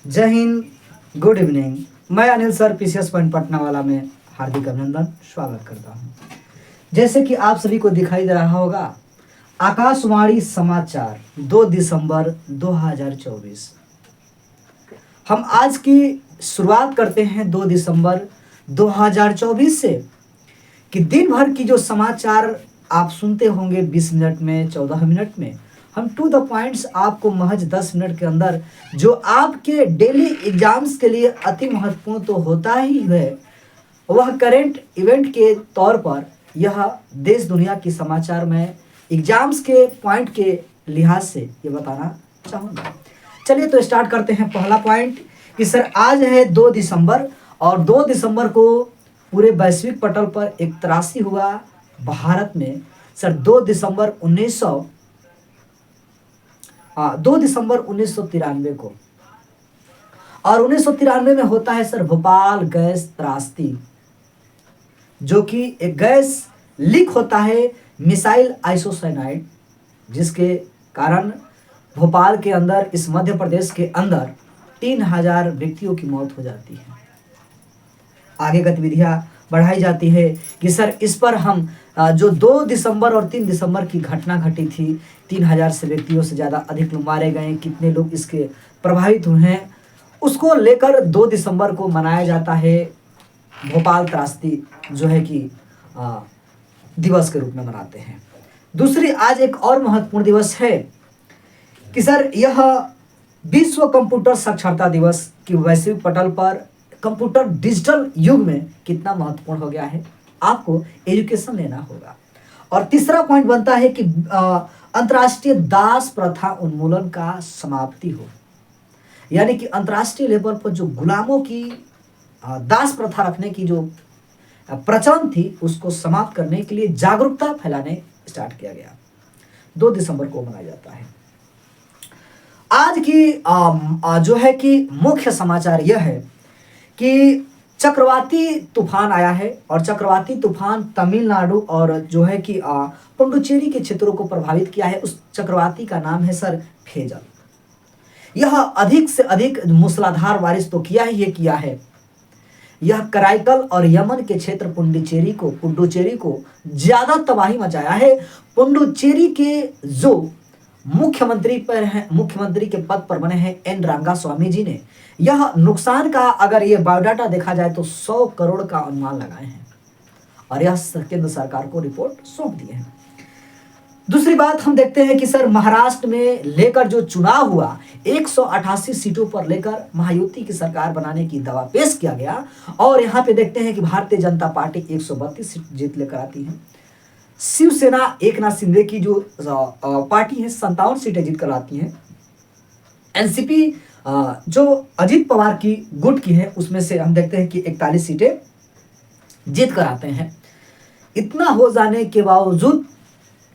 जय Hind, good evening. मैं Anil sir PCS point Patna वाला में हार्दिक अभिनंदन स्वागत करता हूं। जैसे कि आप सभी को दिखाई दे रहा होगा, आकाशवाणी समाचार 2 दिसंबर 2024। हम आज की शुरुआत करते हैं 2 दिसंबर 2024 से कि दिन भर की जो समाचार आप सुनते होंगे 20 मिनट में, 14 मिनट में, हम टू द पॉइंट्स आपको महज 10 मिनट के अंदर जो आपके डेली एग्जाम्स के लिए अति महत्वपूर्ण तो होता ही है, वह करेंट इवेंट के तौर पर यह देश दुनिया की समाचार में एग्जाम्स के पॉइंट के लिहाज से ये बताना चाहूँगा। चलिए तो स्टार्ट करते हैं। पहला पॉइंट कि सर आज है 2 दिसंबर और 2 दिसंबर को पूरे वैश्विक पटल पर एक त्रासी हुआ भारत में। सर 2 दिसंबर 1993 को, और 1993 में होता है सर भोपाल गैस त्रासदी, जो कि एक गैस लीक होता है मिसाइल आइसोसाइनाइड, जिसके कारण भोपाल के अंदर, इस मध्य प्रदेश के अंदर 3000 व्यक्तियों की मौत हो जाती है। आगे गतिविधियां बढ़ाई जाती है कि सर इस पर हम जो 2 दिसंबर और 3 दिसंबर की घटना घटी थी, 3000 से व्यक्तियों से ज़्यादा अधिक लोग मारे गए, कितने लोग इसके प्रभावित हुए हैं, उसको लेकर 2 दिसंबर को मनाया जाता है भोपाल त्रासदी जो है कि दिवस के रूप में मनाते हैं। दूसरी आज एक और महत्वपूर्ण दिवस है कि सर यह विश्व कंप्यूटर साक्षरता दिवस की वैश्विक पटल पर कंप्यूटर डिजिटल युग में कितना महत्वपूर्ण हो गया है, आपको एजुकेशन लेना होगा। और तीसरा पॉइंट बनता है कि अंतर्राष्ट्रीय दास प्रथा उन्मूलन का समाप्ति हो, यानी कि अंतर्राष्ट्रीय लेवल पर जो गुलामों की दास प्रथा रखने की जो प्रचलन थी, उसको समाप्त करने के लिए जागरूकता फैलाने स्टार्ट किया गया। 2 दिसंबर को मनाया जाता है। आज की जो है कि मुख्य समाचार यह है कि चक्रवाती तूफान आया है, और चक्रवाती तूफान तमिलनाडु और जो है कि पुडुचेरी के क्षेत्रों को प्रभावित किया है। उस चक्रवाती का नाम है सर फेजल। यह अधिक से अधिक मूसलाधार बारिश तो किया है। यह कराईकल और यमन के क्षेत्र पुडुचेरी को ज्यादा तबाही मचाया है। पुडुचेरी के जो मुख्यमंत्री के पद पर बने हैं एन रंगास्वामी जी ने यह नुकसान का, अगर ये बायोडाटा देखा जाए तो 100 करोड़ का अनुमान लगाए हैं, और यह केंद्र सरकार को रिपोर्ट सौंप दिए हैं। दूसरी बात हम देखते हैं कि सर महाराष्ट्र में लेकर जो चुनाव हुआ, 188 सीटों पर लेकर महायुति की सरकार बनाने की दावा पेश किया गया, और यहाँ पे देखते हैं कि भारतीय जनता पार्टी 132 सीट जीत लेकर आती है। शिवसेना एकनाथ शिंदे की जो पार्टी है 57 सीटें जीत कर आती है। एनसीपी जो अजीत पवार की गुट की है, उसमें से हम देखते हैं कि 41 सीटें जीत कर आते हैं। इतना हो जाने के बावजूद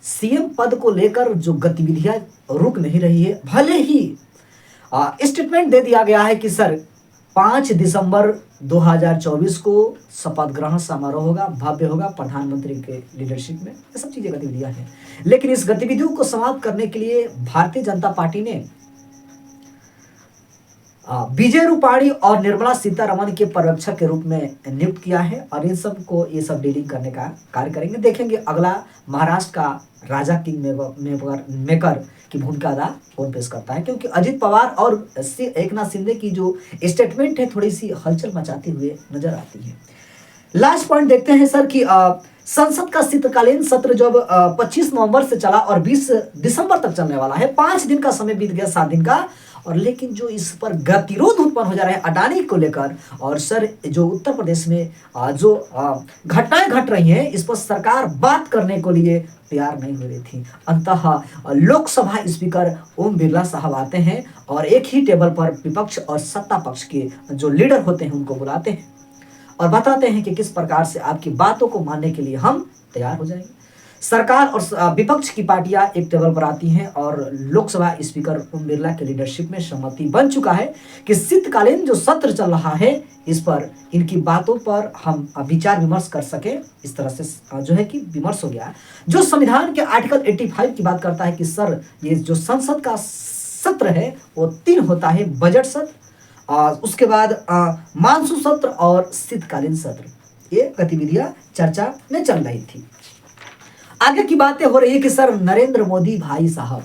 सीएम पद को लेकर जो गतिविधियां रुक नहीं रही है। भले ही स्टेटमेंट दे दिया गया है कि सर 5 दिसंबर 2024 को शपथ ग्रहण समारोह होगा, भव्य होगा, प्रधानमंत्री के लीडरशिप में, ये सब चीजें गतिविधियां हैं, लेकिन इस गतिविधियों को समाप्त करने के लिए भारतीय जनता पार्टी ने विजय रूपाणी और निर्मला सीतारमण के पर्यवेक्षक के रूप में नियुक्त किया है, और इन सब को ये सब डीलिंग करने का कार्य करेंगे। देखेंगे अगला महाराष्ट्र का राजा किंग मेकर की भूमिका अदा कौन पेश करता है, क्योंकि अजित पवार और एकनाथ शिंदे की जो स्टेटमेंट है थोड़ी सी हलचल मचाते हुए नजर आती है। लास्ट पॉइंट देखते हैं सर कि संसद का शीतकालीन सत्र जब 25 नवंबर से चला और 20 दिसंबर तक चलने वाला है, 5 दिन का समय बीत गया, 7 दिन का, और लेकिन जो इस पर गतिरोध उत्पन्न हो जा रहा है अडानी को लेकर, और सर जो उत्तर प्रदेश में जो घटनाएं घट रही हैं, इस पर सरकार बात करने को लिए तैयार नहीं हो रही थी। अंततः लोकसभा स्पीकर ओम बिरला साहब आते हैं और एक ही टेबल पर विपक्ष और सत्ता पक्ष के जो लीडर होते हैं उनको बुलाते हैं और बताते हैं कि किस प्रकार से आपकी बातों को मानने के लिए हम तैयार हो जाएंगे। सरकार और विपक्ष की पार्टियां एक टेबल पर आती हैं और लोकसभा स्पीकर ओम बिरला के लीडरशिप में सहमति बन चुका है कि शीतकालीन जो सत्र चल रहा है इस पर इनकी बातों पर हम विचार विमर्श कर सके। इस तरह से जो है कि विमर्श हो गया। जो संविधान के आर्टिकल 85 की बात करता है कि सर ये जो संसद का सत्र है वो 3 होता है, बजट सत्र उसके बाद मानसून सत्र और शीतकालीन सत्र, ये गतिविधियां चर्चा में चल रही थी। आगे की बातें हो रही है कि सर नरेंद्र मोदी भाई साहब,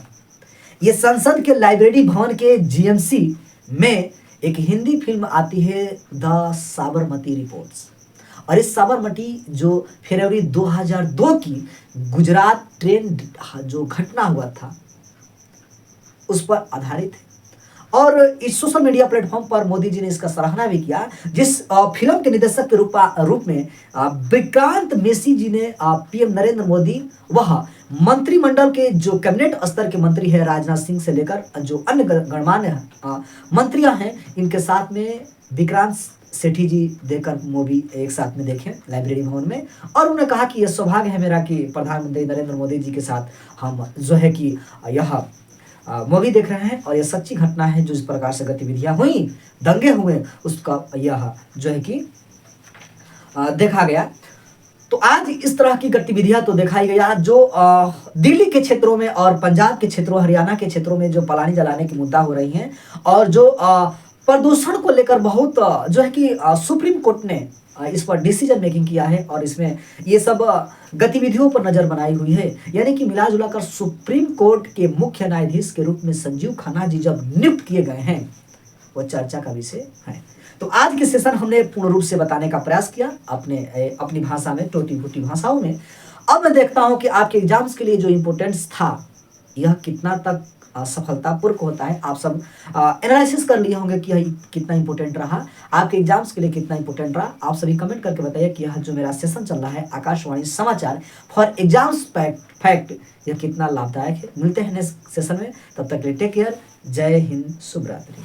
ये संसद के लाइब्रेरी भवन के जीएमसी में एक हिंदी फिल्म आती है द साबरमती रिपोर्ट्स, और इस साबरमती जो फरवरी 2002 की गुजरात ट्रेन जो घटना हुआ था उस पर आधारित है। और इस सोशल मीडिया प्लेटफॉर्म पर मोदी जी ने इसका सराहना भी किया, जिस फिल्म के निर्देशक के रूप में विक्रांत मेसी जी ने पीएम नरेंद्र मोदी वह मंत्रिमंडल के जो कैबिनेट स्तर के मंत्री है राजनाथ सिंह से लेकर जो अन्य गणमान्य मंत्रियां हैं, इनके साथ में विक्रांत सेठी जी देकर मूवी एक साथ में देखें लाइब्रेरी भवन में। और उन्होंने कहा कि यह सौभाग्य है मेरा कि प्रधानमंत्री नरेंद्र मोदी जी के साथ हम जो है कि यह मूवी देख रहे हैं, और यह सच्ची घटना है। जो इस प्रकार से गतिविधियां हुई, दंगे हुए, उसका यह जो है कि देखा गया। तो आज इस तरह की गतिविधियां तो दिखाई गया जो दिल्ली के क्षेत्रों में और पंजाब के क्षेत्रों, हरियाणा के क्षेत्रों में जो पलानी जलाने की मुद्दा हो रही हैं, और जो प्रदूषण को लेकर बहुत जो है कि सुप्रीम कोर्ट ने इस पर डिसीजन मेकिंग किया है, और इसमें ये सब गतिविधियों पर नजर बनाई हुई है। यानी कि मिला जुला कर सुप्रीम कोर्ट के मुख्य न्यायाधीश के रूप में संजीव खन्ना जी जब नियुक्त किए गए हैं, वो चर्चा का विषय है। तो आज के सेशन हमने पूर्ण रूप से बताने का प्रयास किया अपनी भाषा में, टोटी फूटी भाषाओं में। अब मैं देखता हूं कि आपके एग्जाम्स के लिए जो इम्पोर्टेंस था, यह कितना तक सफलतापूर्वक होता है। आप सब एनालिसिस कर लिए होंगे कि यह कितना इंपॉर्टेंट रहा, आपके एग्जाम्स के लिए कितना इंपॉर्टेंट रहा। आप सभी कमेंट करके बताइए कि यह जो मेरा सेशन चल रहा है आकाशवाणी समाचार फॉर एग्जाम्स फैक्ट, यह कितना लाभदायक है। मिलते हैं नेक्स्ट सेशन में, तब तक टेक केयर। जय हिंद, शुभ रात्रि।